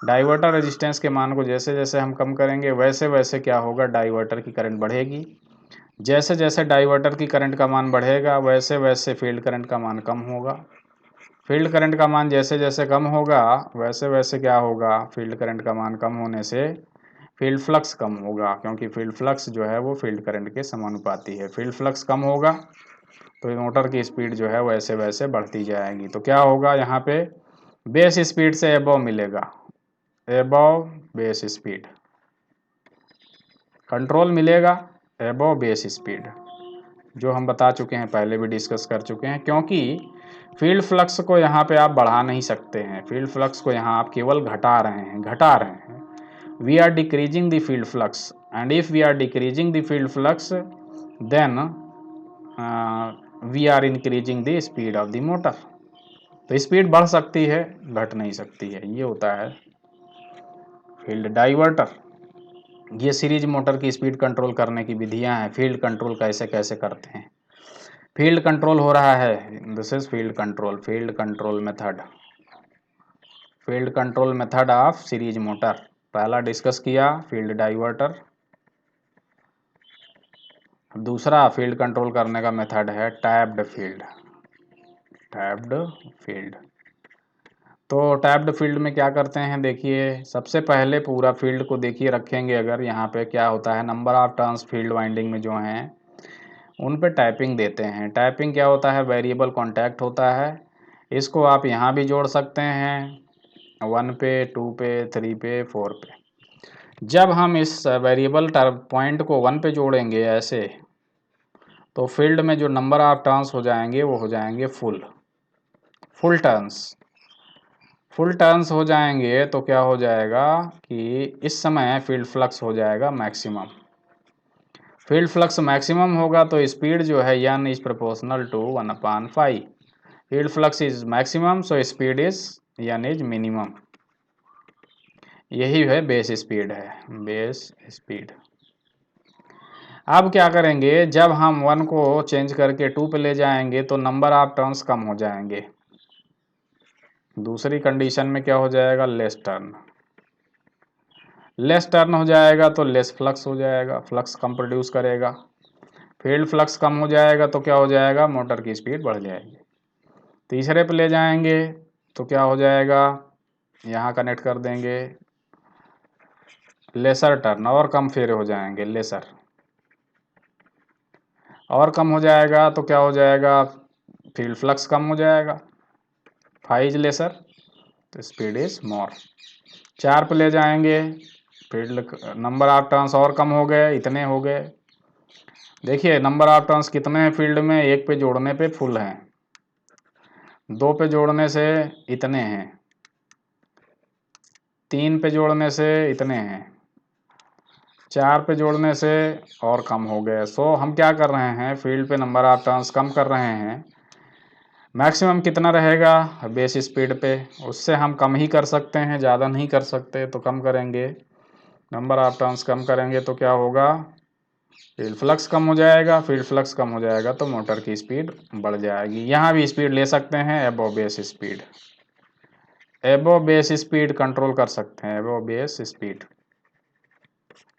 डाइवर्टर रेजिस्टेंस के मान को जैसे जैसे हम कम करेंगे वैसे वैसे क्या होगा, डाइवर्टर की करंट बढ़ेगी। जैसे जैसे डाइवर्टर की करंट का मान बढ़ेगा वैसे वैसे फील्ड करंट का मान कम होगा। फील्ड करंट का मान जैसे जैसे कम होगा वैसे वैसे क्या होगा, फील्ड करंट का मान कम होने से फील्ड फ्लक्स कम होगा, क्योंकि फील्ड फ्लक्स जो है वो फील्ड करंट के समानुपाती है। फील्ड फ्लक्स कम होगा तो मोटर की स्पीड जो है वैसे वैसे बढ़ती जाएगी। तो क्या होगा, यहाँ पे बेस स्पीड से एबव मिलेगा, एबव बेस स्पीड, कंट्रोल मिलेगा एबव बेस स्पीड, जो हम बता चुके हैं, पहले भी डिस्कस कर चुके हैं। क्योंकि फील्ड फ्लक्स को यहाँ पे आप बढ़ा नहीं सकते हैं, फील्ड फ्लक्स को यहाँ आप केवल घटा रहे हैं। We are decreasing the field flux, and if we are decreasing the field flux then we are increasing the speed of the motor. तो स्पीड बढ़ सकती है, घट नहीं सकती है, ये होता है फील्ड डाइवर्टर। ये सीरीज मोटर की स्पीड कंट्रोल करने की विधियां हैं। फील्ड कंट्रोल कैसे कैसे करते हैं, फील्ड कंट्रोल हो रहा है, this is field control method, field control method of series motor. पहला डिस्कस किया फील्ड डाइवर्टर, दूसरा फील्ड कंट्रोल करने का मेथड है टैप्ड फील्ड, टैप्ड फील्ड। तो टैप्ड फील्ड में क्या करते हैं, देखिए सबसे पहले पूरा फील्ड को देखिए रखेंगे, अगर यहाँ पे क्या होता है, number of turns field winding में जो हैं उन पे टाइपिंग देते हैं। टाइपिंग क्या होता है, वेरिएबल कॉन्टैक्ट होता है, इसको आप यहाँ भी जोड़ सकते हैं, 1 पे, 2 पे, 3 पे, 4 पे। जब हम इस वेरिएबल पॉइंट को 1 पे जोड़ेंगे ऐसे, तो फील्ड में जो नंबर ऑफ टर्न्स हो जाएंगे वो हो जाएंगे फुल टर्न्स। फुल टर्न्स हो जाएंगे तो क्या हो जाएगा कि इस समय फील्ड फ्लक्स हो जाएगा मैक्सिमम। फील्ड फ्लक्स मैक्सिमम होगा तो स्पीड जो है n is proportional to 1/5। Field flux is maximum so speed is n is minimum. यही है बेस स्पीड है, बेस स्पीड। अब क्या करेंगे, जब हम 1 को चेंज करके 2 पे ले जाएंगे तो नंबर ऑफ टर्न्स कम हो जाएंगे। दूसरी कंडीशन में क्या हो जाएगा, लेस टर्न। लेस टर्न हो जाएगा तो लेस फ्लक्स हो जाएगा, फ्लक्स कम प्रोड्यूस करेगा। फील्ड फ्लक्स कम हो जाएगा तो क्या हो जाएगा, मोटर की स्पीड बढ़ जाएगी। तीसरे पे ले जाएंगे तो क्या हो जाएगा, यहाँ कनेक्ट कर देंगे, लेसर टर्न, और कम फेरे हो जाएंगे, लेसर और कम हो जाएगा तो क्या हो जाएगा, फील्ड फ्लक्स कम हो जाएगा, फाइव इज लेसर तो स्पीड इज मोर। 4 पे ले जाएंगे, फील्ड नंबर ऑफ टर्न्स और कम हो गए, इतने हो गए। देखिए नंबर ऑफ टर्न्स कितने हैं फील्ड में, 1 पे जोड़ने पे फुल हैं, 2 पे जोड़ने से इतने हैं, 3 पे जोड़ने से इतने हैं, 4 पे जोड़ने से और कम हो गए। सो हम क्या कर रहे हैं, फील्ड पे नंबर ऑफ टर्न्स कम कर रहे हैं। मैक्सिमम कितना रहेगा बेस स्पीड पे, उससे हम कम ही कर सकते हैं, ज़्यादा नहीं कर सकते, तो कम करेंगे। नंबर ऑफ टर्न्स कम करेंगे तो क्या होगा, फील्ड फ्लक्स कम हो जाएगा, फील्ड फ्लक्स कम हो जाएगा तो मोटर की स्पीड बढ़ जाएगी। यहाँ भी स्पीड ले सकते हैं, above base speed, above base speed control कर सकते हैं, above base speed,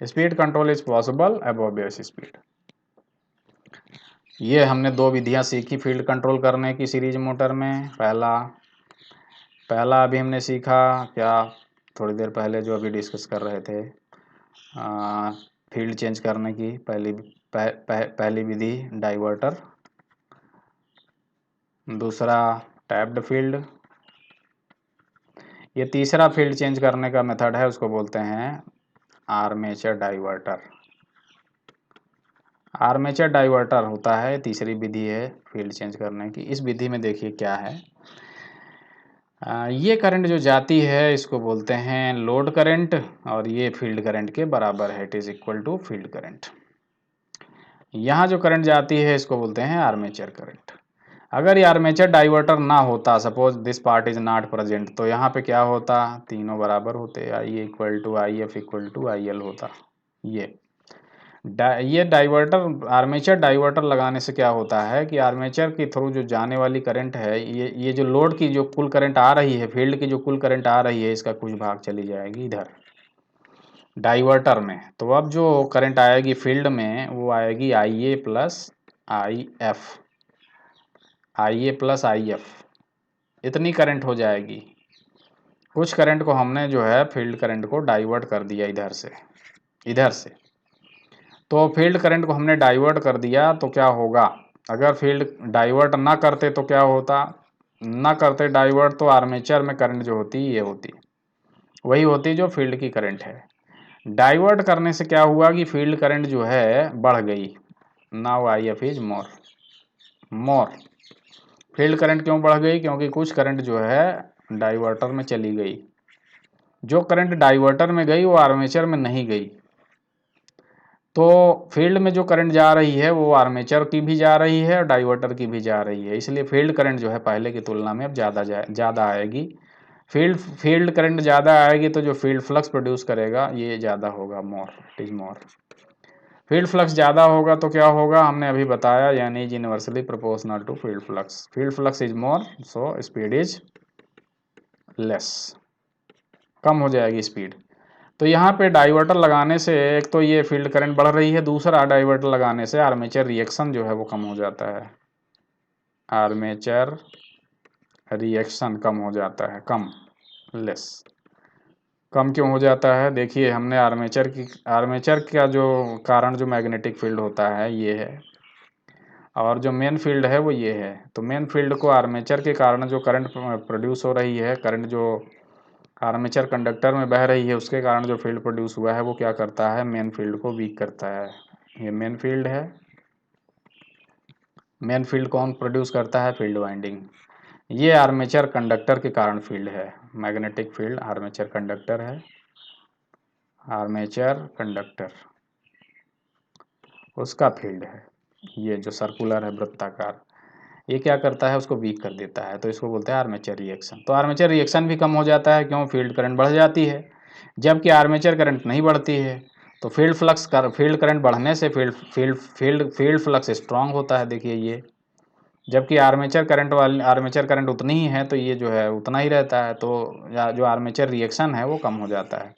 speed control is possible above base speed. ये हमने 2 विधियां सीखी फील्ड कंट्रोल करने की सीरीज मोटर में। पहला अभी हमने सीखा क्या, थोड़ी देर पहले जो अभी डिस्कस कर रहे थे, फील्ड चेंज करने की पहली विधि डाइवर्टर, दूसरा टैप्ड फील्ड, ये तीसरा फील्ड चेंज करने का मेथड है, उसको बोलते हैं आर्मेचर डाइवर्टर। आर्मेचर डाइवर्टर होता है, तीसरी विधि है फील्ड चेंज करने की। इस विधि में देखिए क्या है, ये करंट जो जाती है इसको बोलते हैं लोड करंट, और ये फील्ड करंट के बराबर है, it is equal to field current. यहाँ जो करंट जाती है इसको बोलते हैं आर्मेचर करंट। अगर ये आर्मेचर डाइवर्टर ना होता, suppose this part is not present, तो यहाँ पे क्या होता, तीनों बराबर होते, I equal to I F equal to I L होता। ये डाइवर्टर, आर्मेचर डाइवर्टर लगाने से क्या होता है कि आर्मेचर के थ्रू जो जाने वाली करंट है, ये जो लोड की जो कुल करंट आ रही है, फील्ड की जो कुल करंट आ रही है, इसका कुछ भाग चली जाएगी इधर डाइवर्टर में। तो अब जो करंट आएगी फील्ड में वो आएगी I A plus I F, I A plus I F, इतनी करंट हो जाएगी। कुछ करंट को हमने जो है फील्ड करंट को डाइवर्ट कर दिया इधर से। तो फील्ड करंट को हमने डाइवर्ट कर दिया तो क्या होगा, अगर फील्ड डाइवर्ट ना करते तो क्या होता, ना करते डाइवर्ट तो आर्मेचर में करंट जो होती ये होती, वही होती जो फील्ड की करंट है। डाइवर्ट करने से क्या हुआ कि फील्ड करंट जो है बढ़ गई, now I F is more. Field current क्यों बढ़ गई, क्योंकि कुछ करंट जो है डाइवर्टर में चली गई, जो करंट डाइवर्टर में गई वो आर्मेचर में नहीं गई। तो फील्ड में जो करंट जा रही है वो आर्मेचर की भी जा रही है और डाइवर्टर की भी जा रही है, इसलिए फील्ड करंट जो है पहले की तुलना में अब ज़्यादा आएगी। फील्ड करंट ज़्यादा आएगी तो जो फील्ड फ्लक्स प्रोड्यूस करेगा ये ज़्यादा होगा, more, it is more. Field flux ज़्यादा होगा तो क्या होगा, हमने अभी बताया, यानी is inversely proportional to field flux. Field flux is more, so speed is less, कम हो जाएगी स्पीड। तो यहाँ पे डाइवर्टर लगाने से एक तो ये फील्ड करंट बढ़ रही है, दूसरा डाइवर्टर लगाने से आर्मेचर रिएक्शन जो है वो कम हो जाता है, आर्मेचर रिएक्शन कम हो जाता है, कम, लेस। कम क्यों हो जाता है, देखिए हमने आर्मेचर का जो कारण जो मैग्नेटिक फील्ड होता है ये है, और जो मेन फील्ड है वो ये है। तो मेन फील्ड को आर्मेचर के कारण जो करंट प्रोड्यूस हो रही है, करंट जो आर्मेचर कंडक्टर में बह रही है उसके कारण जो फील्ड प्रोड्यूस हुआ है वो क्या करता है, मेन फील्ड को वीक करता है। ये मेन फील्ड है, मेन फील्ड कौन प्रोड्यूस करता है, फील्ड वाइंडिंग। ये आर्मेचर कंडक्टर के कारण फील्ड है, मैग्नेटिक फील्ड आर्मेचर कंडक्टर है, आर्मेचर कंडक्टर उसका फील्ड है। ये जो सर्कुलर है वृत्ताकार, ये क्या करता है, उसको वीक कर देता है, तो इसको बोलते हैं आर्मेचर रिएक्शन। तो आर्मेचर रिएक्शन भी कम हो जाता है, क्यों, फील्ड करंट बढ़ जाती है, जबकि आर्मेचर करंट नहीं बढ़ती है। तो फील्ड करंट बढ़ने से फील्ड फ्लक्स स्ट्रांग होता है, देखिए ये। जबकि आर्मेचर करंट उतनी ही है, तो ये जो है उतना ही रहता है, तो जो आर्मेचर रिएक्शन है वो कम हो जाता है।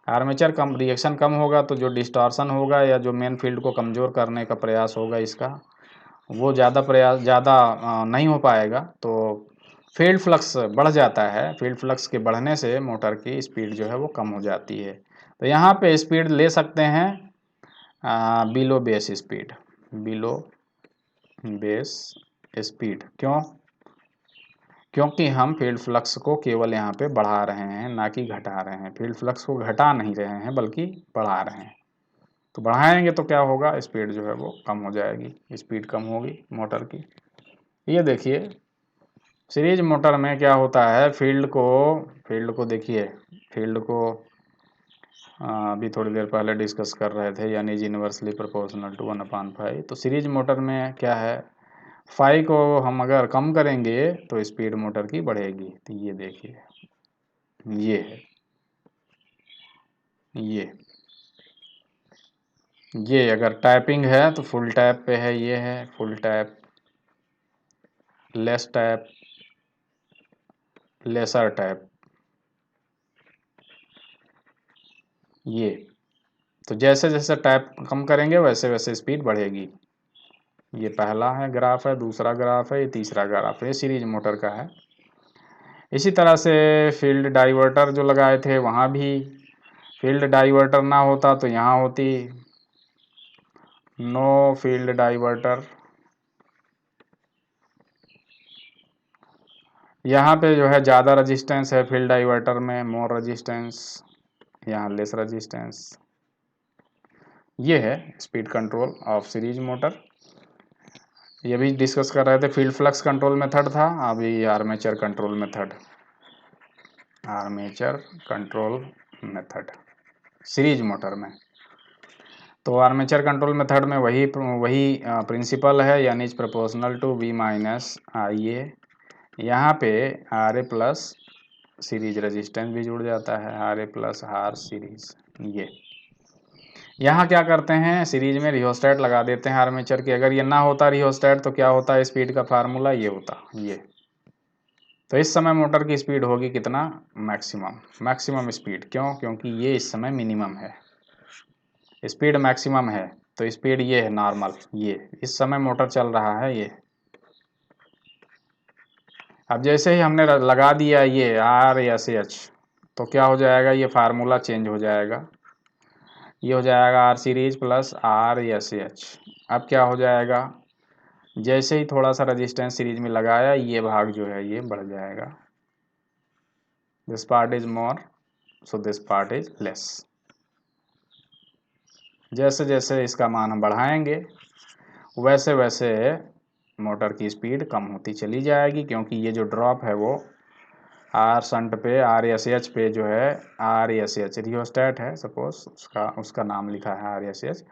रिएक्शन कम होगा तो जो डिस्टॉर्शन होगा या जो मेन फील्ड को कमज़ोर करने का प्रयास होगा इसका, वो ज़्यादा नहीं हो पाएगा, तो फील्ड फ्लक्स बढ़ जाता है। फील्ड फ्लक्स के बढ़ने से मोटर की स्पीड जो है वो कम हो जाती है। तो यहाँ पे स्पीड ले सकते हैं below base speed, below base speed. क्योंकि हम फील्ड फ्लक्स को केवल यहाँ पे बढ़ा रहे हैं, ना कि घटा रहे हैं। फील्ड फ्लक्स को घटा नहीं रहे हैं बल्कि बढ़ा रहे हैं। तो बढ़ाएंगे तो क्या होगा, स्पीड जो है वो कम हो जाएगी, स्पीड कम होगी मोटर की। ये देखिए सीरीज मोटर में क्या होता है, फील्ड को देखिए, फील्ड को अभी थोड़ी देर पहले डिस्कस कर रहे थे, यानी इनवर्सली प्रोपोर्शनल टू 1/5। तो सीरीज मोटर में क्या है, फाई को हम अगर कम करेंगे तो स्पीड मोटर की बढ़ेगी। तो ये देखिए, ये है, ये अगर टैपिंग है तो फुल टैप पे है, ये है full tap, less tap, lesser tap, ये। तो जैसे जैसे टैप कम करेंगे वैसे वैसे स्पीड बढ़ेगी। ये पहला है ग्राफ है, दूसरा ग्राफ है, ये तीसरा ग्राफ है, ये सीरीज मोटर का है। इसी तरह से फील्ड डाइवर्टर जो लगाए थे वहाँ भी, फील्ड डाइवर्टर ना होता तो यहाँ होती नो फील्ड डाइवर्टर। यहाँ पे जो है ज़्यादा रजिस्टेंस है फील्ड डाइवर्टर में, मोर रजिस्टेंस, यहाँ लेस रजिस्टेंस। ये है speed control of series motor. ये भी डिस्कस कर रहे थे, फील्ड फ्लक्स कंट्रोल मेथड था, अभी armature control method, armature control method series motor में। तो आर्मेचर कंट्रोल मेथड में वही प्रिंसिपल है, यानी is proportional to V minus I A. यहाँ पे R A plus series resistance भी जुड़ जाता है, R A plus R series. ये यहाँ क्या करते हैं, सीरीज में रियोस्टेट लगा देते हैं आर्मेचर की। अगर ये ना होता रियोस्टेट तो क्या होता है, स्पीड का फार्मूला ये होता, ये। तो इस समय मोटर की स्पीड होगी कितना, मैक्सिमम स्पीड। क्योंकि ये इस समय मिनिमम है, स्पीड मैक्सिमम है, तो स्पीड ये है नॉर्मल, ये इस समय मोटर चल रहा है ये। अब जैसे ही हमने लगा दिया ये आर एस एच, तो क्या हो जाएगा, ये फार्मूला चेंज हो जाएगा, ये हो जाएगा R series plus R S H. अब क्या हो जाएगा, जैसे ही थोड़ा सा रेजिस्टेंस सीरीज में लगाया, ये भाग जो है ये बढ़ जाएगा, this part is more so this part is less. जैसे जैसे इसका मान हम बढ़ाएंगे वैसे वैसे मोटर की स्पीड कम होती चली जाएगी, क्योंकि ये जो ड्रॉप है वो आर शंट पे, आर एस एच पे जो है, आर एस एच रियोस्टेट है सपोज, उसका नाम लिखा है आर एस एच।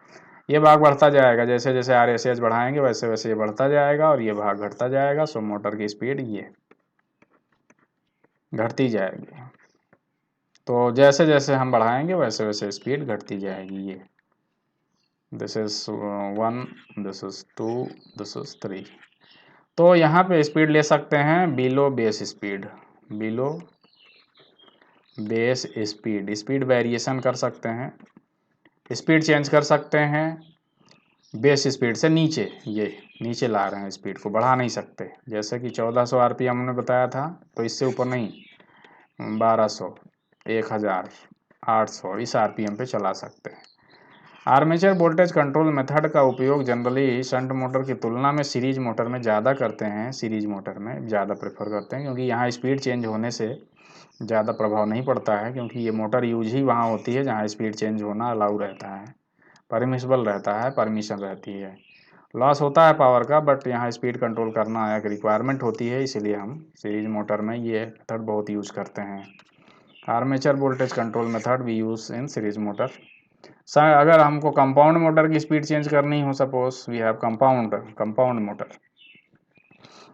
ये भाग बढ़ता जाएगा, जैसे जैसे आर एस एच बढ़ाएंगे वैसे वैसे ये बढ़ता जाएगा, और ये भाग घटता जाएगा। सो मोटर की स्पीड ये घटती जाएगी। तो जैसे जैसे हम बढ़ाएंगे वैसे वैसे स्पीड घटती जाएगी। ये this is 1, this is 2, this is 3। तो यहाँ पे स्पीड ले सकते हैं below base speed, below base speed, speed variation कर सकते हैं, स्पीड चेंज कर सकते हैं बेस स्पीड से नीचे। ये नीचे ला रहे हैं, स्पीड को बढ़ा नहीं सकते। जैसे कि 1400 आरपीएम हमने बताया था, तो इससे ऊपर नहीं, 1200, 1000, 800 इस आरपीएम पे चला सकते हैं। आर्मेचर वोल्टेज कंट्रोल मेथड का उपयोग जनरली शंट मोटर की तुलना में सीरीज मोटर में ज़्यादा करते हैं, सीरीज मोटर में ज़्यादा प्रेफर करते हैं, क्योंकि यहाँ स्पीड चेंज होने से ज़्यादा प्रभाव नहीं पड़ता है, क्योंकि ये मोटर यूज ही वहाँ होती है जहाँ स्पीड चेंज होना अलाउ रहता है, परमिसिबल रहता है, परमिशन रहती है। लॉस होता है पावर का, बट यहाँ स्पीड कंट्रोल करना एक रिक्वायरमेंट होती है, इसलिए हम सीरीज मोटर में ये मेथड बहुत यूज करते हैं। Armature voltage control method we use in series motor. अगर हमको कंपाउंड मोटर की स्पीड चेंज करनी हो, suppose we have compound motor,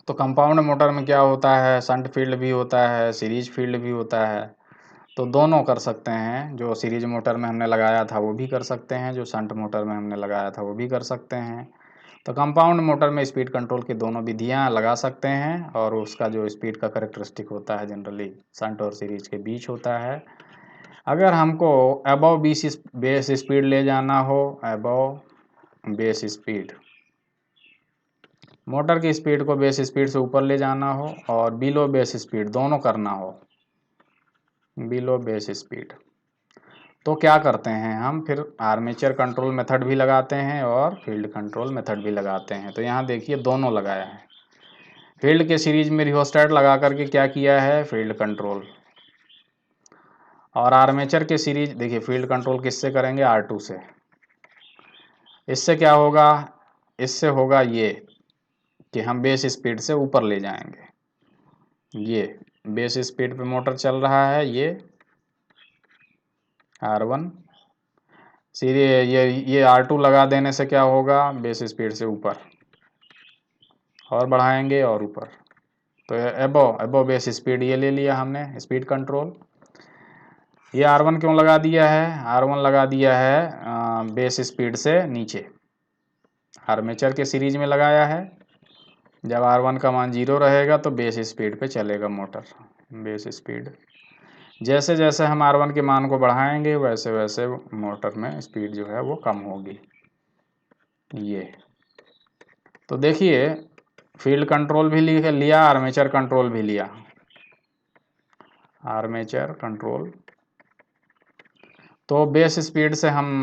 तो कंपाउंड मोटर में क्या होता है, शंट फील्ड भी होता है, सीरीज फील्ड भी होता है। तो दोनों कर सकते हैं, जो सीरीज मोटर में हमने लगाया था वो भी कर सकते हैं, जो शंट मोटर में हमने लगाया था वो भी कर सकते हैं। तो कंपाउंड मोटर में स्पीड कंट्रोल की दोनों विधियां लगा सकते हैं, और उसका जो स्पीड का करेक्टरिस्टिक होता है जनरली शंट और सीरीज के बीच होता है। अगर हमको अबव बेस स्पीड ले जाना हो, अबव बेस स्पीड, मोटर की स्पीड को बेस स्पीड से ऊपर ले जाना हो, और बिलो बेस स्पीड दोनों करना हो, बिलो बेस स्पीड, तो क्या करते हैं हम फिर आर्मेचर कंट्रोल मेथड भी लगाते हैं और फील्ड कंट्रोल मेथड भी लगाते हैं। तो यहाँ देखिए दोनों लगाया है। फील्ड के सीरीज में रिहोस्टेट लगा करके क्या किया है, फील्ड कंट्रोल, और आर्मेचर के सीरीज देखिए फील्ड कंट्रोल किससे करेंगे, R2 से। इससे क्या होगा, इससे होगा ये कि हम बेस स्पीड से ऊपर ले जाएंगे। ये बेस स्पीड पे मोटर चल रहा है, ये R1 सीरीज, ये R2 लगा देने से क्या होगा, बेस स्पीड से ऊपर, और बढ़ाएंगे और ऊपर। तो एबो बेस स्पीड ये ले लिया हमने स्पीड कंट्रोल। ये R1 क्यों लगा दिया है, R1 लगा दिया है बेस स्पीड से नीचे, आर्मेचर के सीरीज में लगाया है। जब R1 का मान 0 रहेगा तो बेस स्पीड पे चलेगा मोटर, बेस स्पीड। जैसे जैसे हम R1 के मान को बढ़ाएंगे वैसे वैसे मोटर में स्पीड जो है वो कम होगी। ये तो देखिए फील्ड कंट्रोल भी लिया, आर्मेचर कंट्रोल भी लिया, आर्मेचर कंट्रोल। तो बेस स्पीड से हम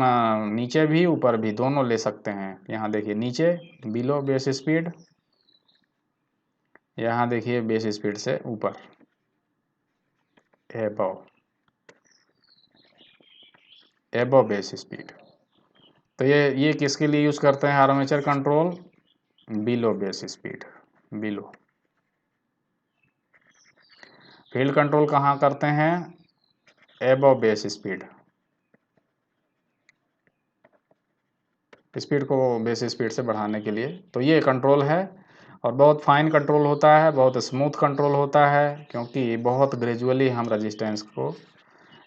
नीचे भी ऊपर भी दोनों ले सकते हैं। यहाँ देखिए नीचे बिलो बेस स्पीड, यहाँ देखिए बेस स्पीड से ऊपर, एबव, एबव बेस स्पीड। तो ये किसके लिए यूज करते हैं, armature control, below base speed, below. Field control कहाँ करते हैं, एबव बेस स्पीड, स्पीड को बेस स्पीड से बढ़ाने के लिए। तो ये कंट्रोल है, और बहुत फाइन कंट्रोल होता है, बहुत स्मूथ कंट्रोल होता है, क्योंकि बहुत ग्रेजुअली हम रेजिस्टेंस को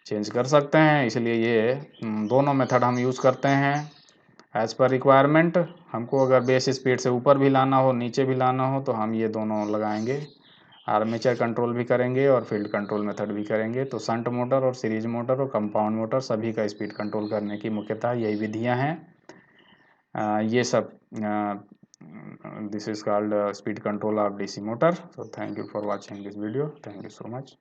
चेंज कर सकते हैं। इसलिए ये दोनों मेथड हम यूज़ करते हैं एज पर रिक्वायरमेंट। हमको अगर बेस स्पीड से ऊपर भी लाना हो, नीचे भी लाना हो, तो हम ये दोनों लगाएंगे, आर्मेचर कंट्रोल भी करेंगे और फील्ड कंट्रोल मेथड भी करेंगे। तो शंट मोटर और सीरीज मोटर और कंपाउंड मोटर सभी का स्पीड कंट्रोल करने की मुख्यतः यही विधियां हैं। ये सब this is called speed control of DC motor. So thank you for watching this video. Thank you so much.